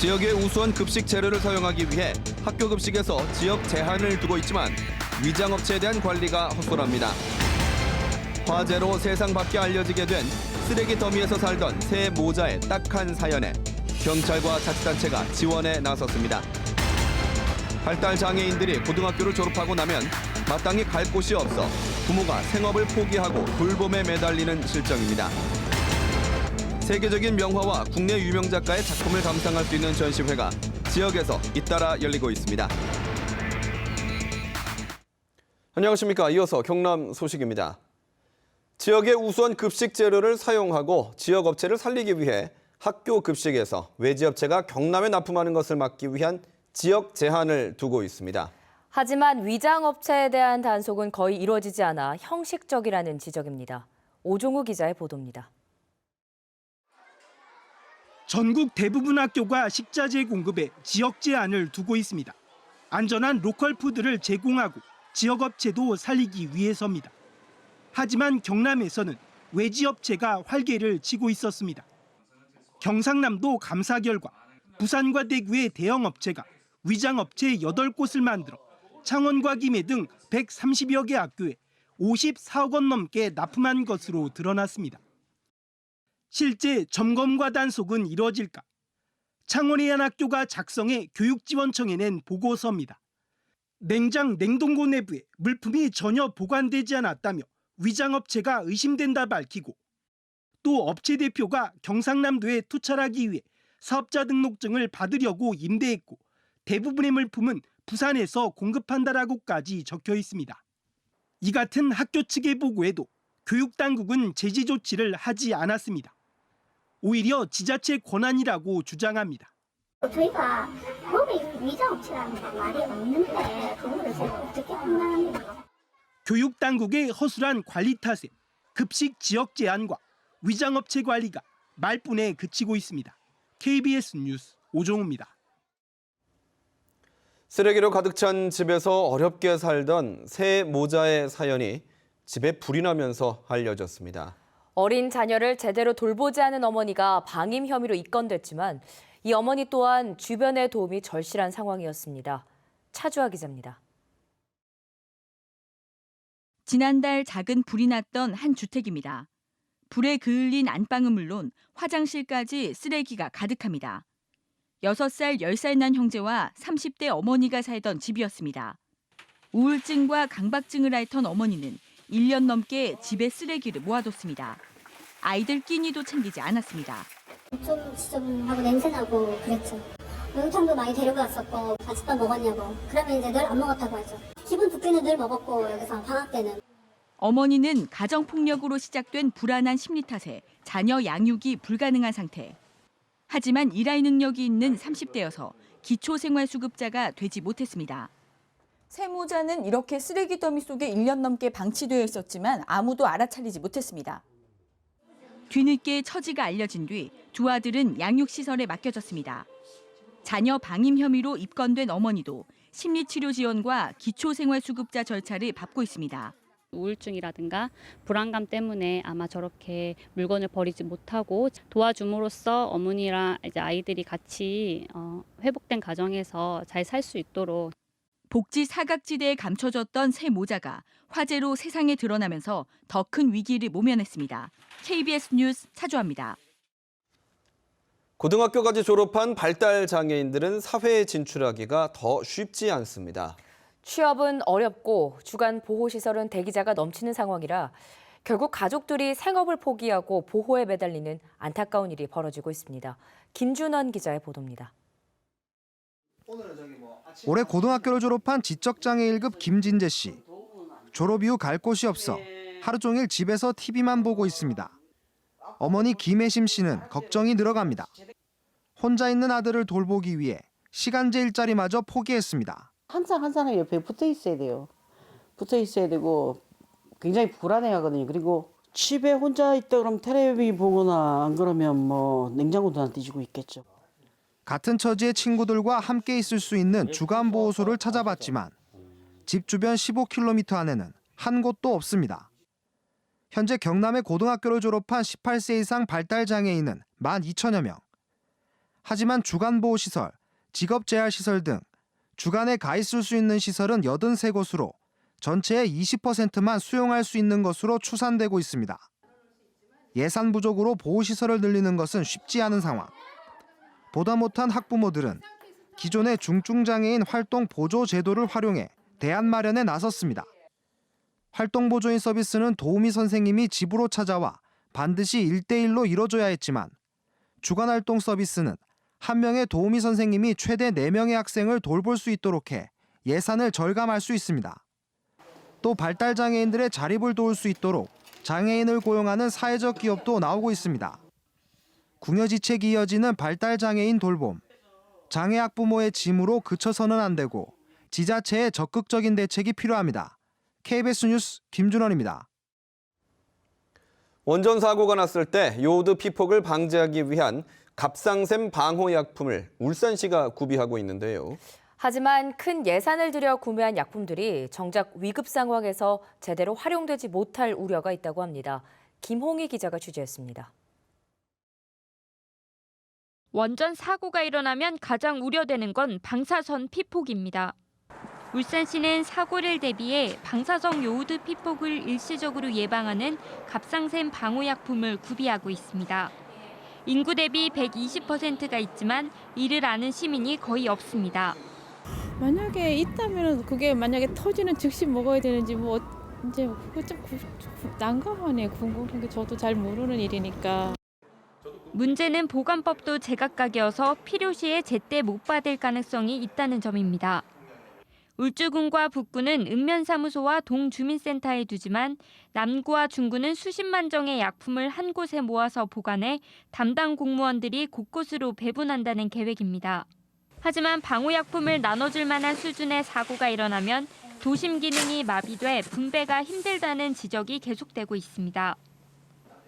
지역의 우수한 급식 재료를 사용하기 위해 학교 급식에서 지역 제한을 두고 있지만 위장업체에 대한 관리가 헛소리합니다. 화재로 세상 밖에 알려지게 된 쓰레기 더미에서 살던 새 모자의 딱한 사연에 경찰과 자치단체가 지원에 나섰습니다. 발달 장애인들이 고등학교를 졸업하고 나면 마땅히 갈 곳이 없어 부모가 생업을 포기하고 돌봄에 매달리는 실정입니다. 세계적인 명화와 국내 유명 작가의 작품을 감상할 수 있는 전시회가 지역에서 잇따라 열리고 있습니다. 안녕하십니까. 이어서 경남 소식입니다. 지역의 우수한 급식 재료를 사용하고 지역 업체를 살리기 위해 학교 급식에서 외지업체가 경남에 납품하는 것을 막기 위한 지역 제한을 두고 있습니다. 하지만 위장업체에 대한 단속은 거의 이루어지지 않아 형식적이라는 지적입니다. 오종우 기자의 보도입니다. 전국 대부분 학교가 식자재 공급에 지역 제한을 두고 있습니다. 안전한 로컬 푸드를 제공하고 지역 업체도 살리기 위해서입니다. 하지만 경남에서는 외지 업체가 활개를 치고 있었습니다. 경상남도 감사 결과 부산과 대구의 대형 업체가 위장업체 8곳을 만들어 창원과 김해 등 130여 개 학교에 54억 원 넘게 납품한 것으로 드러났습니다. 실제 점검과 단속은 이뤄질까? 창원의 한 학교가 작성해 교육지원청에 낸 보고서입니다. 냉장 냉동고 내부에 물품이 전혀 보관되지 않았다며 위장업체가 의심된다 밝히고 또 업체 대표가 경상남도에 투철하기 위해 사업자 등록증을 받으려고 임대했고 대부분의 물품은 부산에서 공급한다라고까지 적혀 있습니다. 이 같은 학교 측의 보고에도 교육당국은 제재 조치를 하지 않았습니다. 오히려 지자체 권한이라고 주장합니다. 저희가 법에 위장업체라는 말이 없는데 그거를 제가 어떻게 판단합니까? 교육당국의 허술한 관리 탓에 급식 지역 제한과 위장업체 관리가 말뿐에 그치고 있습니다. KBS 뉴스 오종우입니다. 쓰레기로 가득 찬 집에서 어렵게 살던 새 모자의 사연이 집에 불이 나면서 알려졌습니다. 어린 자녀를 제대로 돌보지 않은 어머니가 방임 혐의로 입건됐지만 이 어머니 또한 주변의 도움이 절실한 상황이었습니다. 차주아 기자입니다. 지난달 작은 불이 났던 한 주택입니다. 불에 그을린 안방은 물론 화장실까지 쓰레기가 가득합니다. 6살, 10살 난 형제와 30대 어머니가 살던 집이었습니다. 우울증과 강박증을 앓던 어머니는 1년 넘게 집에 쓰레기를 모아뒀습니다. 아이들 끼니도 챙기지 않았습니다. 좀 지저분하고 냄새나고 그랬죠. 목욕탕도 많이 데려갔었고 아침밥 먹었냐고. 그러면 이제 늘 안 먹었다고 하죠. 기분 좋게는 늘 먹었고 여기서 방학 때는. 어머니는 가정폭력으로 시작된 불안한 심리 탓에 자녀 양육이 불가능한 상태. 하지만 일할 능력이 있는 30대여서 기초생활수급자가 되지 못했습니다. 새 모자는 이렇게 쓰레기 더미 속에 1년 넘게 방치되어 있었지만 아무도 알아차리지 못했습니다. 뒤늦게 처지가 알려진 뒤 두 아들은 양육시설에 맡겨졌습니다. 자녀 방임 혐의로 입건된 어머니도 심리치료 지원과 기초생활수급자 절차를 밟고 있습니다. 우울증이라든가 불안감 때문에 아마 저렇게 물건을 버리지 못하고 도와줌으로써 어머니랑 이제 아이들이 같이 회복된 가정에서 잘 살 수 있도록. 복지 사각지대에 감춰졌던 새 모자가 화재로 세상에 드러나면서 더 큰 위기를 모면했습니다. KBS 뉴스 차주아입니다. 고등학교까지 졸업한 발달 장애인들은 사회에 진출하기가 더 쉽지 않습니다. 취업은 어렵고 주간 보호시설은 대기자가 넘치는 상황이라 결국 가족들이 생업을 포기하고 보호에 매달리는 안타까운 일이 벌어지고 있습니다. 김준원 기자의 보도입니다. 올해 고등학교를 졸업한 지적장애 1급 김진재 씨. 졸업 이후 갈 곳이 없어 하루 종일 집에서 TV만 보고 있습니다. 어머니 김혜심 씨는 걱정이 늘어갑니다. 혼자 있는 아들을 돌보기 위해 시간제 일자리마저 포기했습니다. 항상 한 사람 옆에 붙어 있어야 돼요. 붙어 있어야 되고 굉장히 불안해하거든요. 그리고 집에 혼자 있다 그러면 텔레비 보거나 안 그러면 뭐 냉장고도 안 뒤지고 있겠죠. 같은 처지의 친구들과 함께 있을 수 있는 주간 보호소를 찾아봤지만 집 주변 15km 안에는 한 곳도 없습니다. 현재 경남의 고등학교를 졸업한 18세 이상 발달 장애인은 12,000여 명. 하지만 주간보호시설, 직업재활시설 등 주간에 가 있을 수 있는 시설은 83곳으로 전체의 20%만 수용할 수 있는 것으로 추산되고 있습니다. 예산 부족으로 보호시설을 늘리는 것은 쉽지 않은 상황. 보다 못한 학부모들은 기존의 중증장애인 활동보조 제도를 활용해 대안 마련에 나섰습니다. 활동보조인 서비스는 도우미 선생님이 집으로 찾아와 반드시 1대1로 이뤄져야 했지만 주간활동 서비스는 한 명의 도우미 선생님이 최대 4명의 학생을 돌볼 수 있도록 해 예산을 절감할 수 있습니다. 또 발달장애인들의 자립을 도울 수 있도록 장애인을 고용하는 사회적 기업도 나오고 있습니다. 궁여지책이 이어지는 발달장애인 돌봄. 장애 학부모의 짐으로 그쳐서는 안 되고 지자체의 적극적인 대책이 필요합니다. KBS 뉴스 김준원입니다. 원전 사고가 났을 때 요오드 피폭을 방지하기 위한 갑상샘 방호약품을 울산시가 구비하고 있는데요. 하지만 큰 예산을 들여 구매한 약품들이 정작 위급 상황에서 제대로 활용되지 못할 우려가 있다고 합니다. 김홍희 기자가 취재했습니다. 원전 사고가 일어나면 가장 우려되는 건 방사선 피폭입니다. 울산시는 사고를 대비해 방사성 요오드 피폭을 일시적으로 예방하는 갑상샘 방호약품을 구비하고 있습니다. 인구 대비 120%가 있지만 이를 아는 시민이 거의 없습니다. 만약에 있다면 그게 만약에 터지는 즉시 먹어야 되는지 뭐 이제 그거 좀 난감하네. 궁금한 게 저도 잘 모르는 일이니까. 문제는 보관법도 제각각이어서 필요시에 제때 못 받을 가능성이 있다는 점입니다. 울주군과 북구는 읍면사무소와 동주민센터에 두지만 남구와 중구는 수십만 정의 약품을 한 곳에 모아서 보관해 담당 공무원들이 곳곳으로 배분한다는 계획입니다. 하지만 방호약품을 나눠줄 만한 수준의 사고가 일어나면 도심 기능이 마비돼 분배가 힘들다는 지적이 계속되고 있습니다.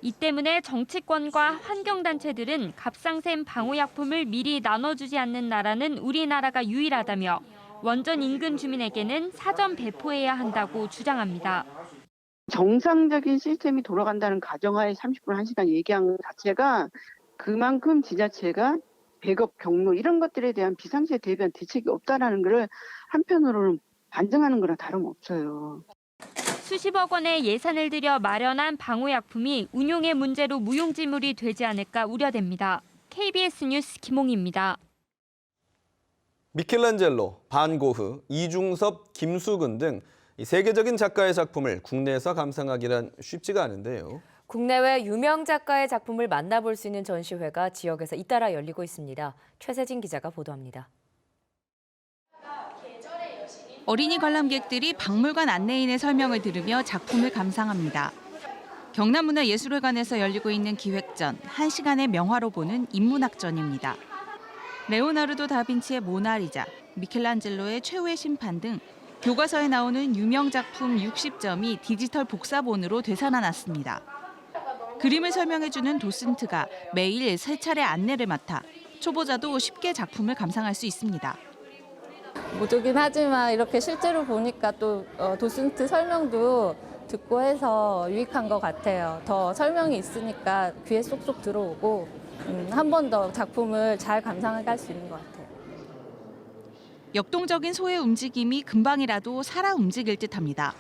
이 때문에 정치권과 환경단체들은 갑상샘 방호약품을 미리 나눠주지 않는 나라는 우리나라가 유일하다며 원전 인근 주민에게는 사전 배포해야 한다고 주장합니다. 정상적인 시스템이 돌아간다는 가정하에 30분 1시간 얘기한 것 자체가 그만큼 지자체가 배급, 경로 이런 것들에 대한 비상시에 대비한 대책이 없다라는 것을 한편으로는 반증하는 거랑 다름없어요. 수십억 원의 예산을 들여 마련한 방호약품이 운용의 문제로 무용지물이 되지 않을까 우려됩니다. KBS 뉴스 김홍희입니다. 미켈란젤로, 반 고흐, 이중섭, 김수근 등 세계적인 작가의 작품을 국내에서 감상하기란 쉽지가 않은데요. 국내외 유명 작가의 작품을 만나볼 수 있는 전시회가 지역에서 잇따라 열리고 있습니다. 최세진 기자가 보도합니다. 어린이 관람객들이 박물관 안내인의 설명을 들으며 작품을 감상합니다. 경남문화예술회관에서 열리고 있는 기획전 1시간의 명화로 보는 인문학전입니다. 레오나르도 다빈치의 모나리자, 미켈란젤로의 최후의 심판 등 교과서에 나오는 유명 작품 60점이 디지털 복사본으로 되살아났습니다. 그림을 설명해주는 도슨트가 매일 3차례 안내를 맡아 초보자도 쉽게 작품을 감상할 수 있습니다. 모두긴 하지만 이렇게 실제로 보니까 또 도슨트 설명도 듣고 해서 유익한 것 같아요. 더 설명이 있으니까 귀에 쏙쏙 들어오고 한 번 더 작품을 잘 감상하게 할 수 있는 것 같아요. 역동적인 소의 움직임이 금방이라도 살아 움직일 듯합니다.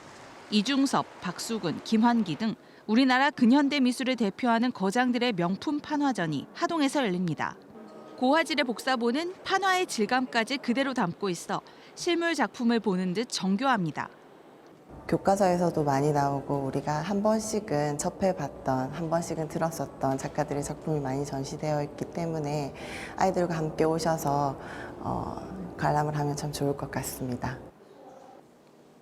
이중섭, 박수근, 김환기 등 우리나라 근현대 미술을 대표하는 거장들의 명품 판화전이 하동에서 열립니다. 고화질의 복사본은 판화의 질감까지 그대로 담고 있어 실물 작품을 보는 듯 정교합니다. 교과서에서도 많이 나오고 우리가 한 번씩은 접해봤던, 한 번씩은 들었었던 작가들의 작품이 많이 전시되어 있기 때문에 아이들과 함께 오셔서 관람을 하면 참 좋을 것 같습니다.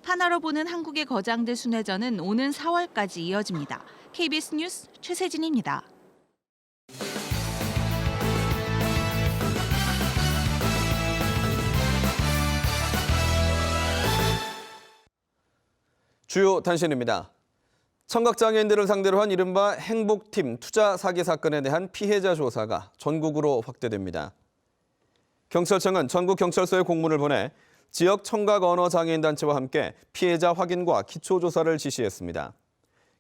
판화로 보는 한국의 거장들 순회전은 오는 4월까지 이어집니다. KBS 뉴스 최세진입니다. 주요 단신입니다. 청각장애인들을 상대로 한 이른바 행복팀 투자 사기 사건에 대한 피해자 조사가 전국으로 확대됩니다. 경찰청은 전국 경찰서에 공문을 보내 지역 청각 언어 장애인 단체와 함께 피해자 확인과 기초 조사를 지시했습니다.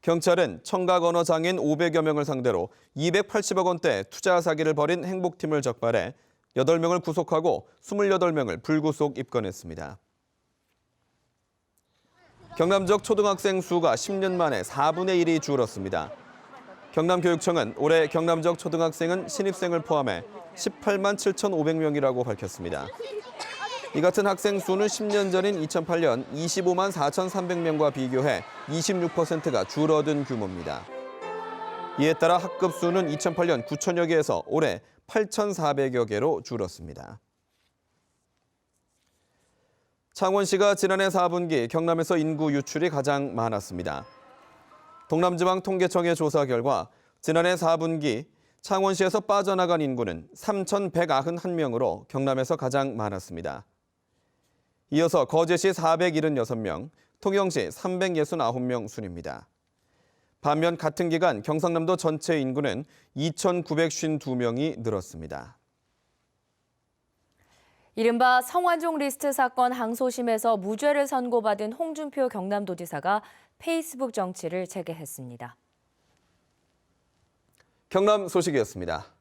경찰은 청각 언어 장애인 500여 명을 상대로 280억 원대 투자 사기를 벌인 행복팀을 적발해 8명을 구속하고 28명을 불구속 입건했습니다. 경남 지역 초등학생 수가 10년 만에 4분의 1이 줄었습니다. 경남교육청은 올해 경남 지역 초등학생은 신입생을 포함해 18만 7,500명이라고 밝혔습니다. 이 같은 학생 수는 10년 전인 2008년 25만 4,300명과 비교해 26%가 줄어든 규모입니다. 이에 따라 학급 수는 2008년 9천여 개에서 올해 8,400여 개로 줄었습니다. 창원시가 지난해 4분기 경남에서 인구 유출이 가장 많았습니다. 동남지방통계청의 조사 결과 지난해 4분기 창원시에서 빠져나간 인구는 3,191명으로 경남에서 가장 많았습니다. 이어서 거제시 476명, 통영시 369명 순입니다. 반면 같은 기간 경상남도 전체 인구는 2,952명이 늘었습니다. 이른바 성완종 리스트 사건 항소심에서 무죄를 선고받은 홍준표 경남도지사가 페이스북 정치를 재개했습니다. 경남 소식이었습니다.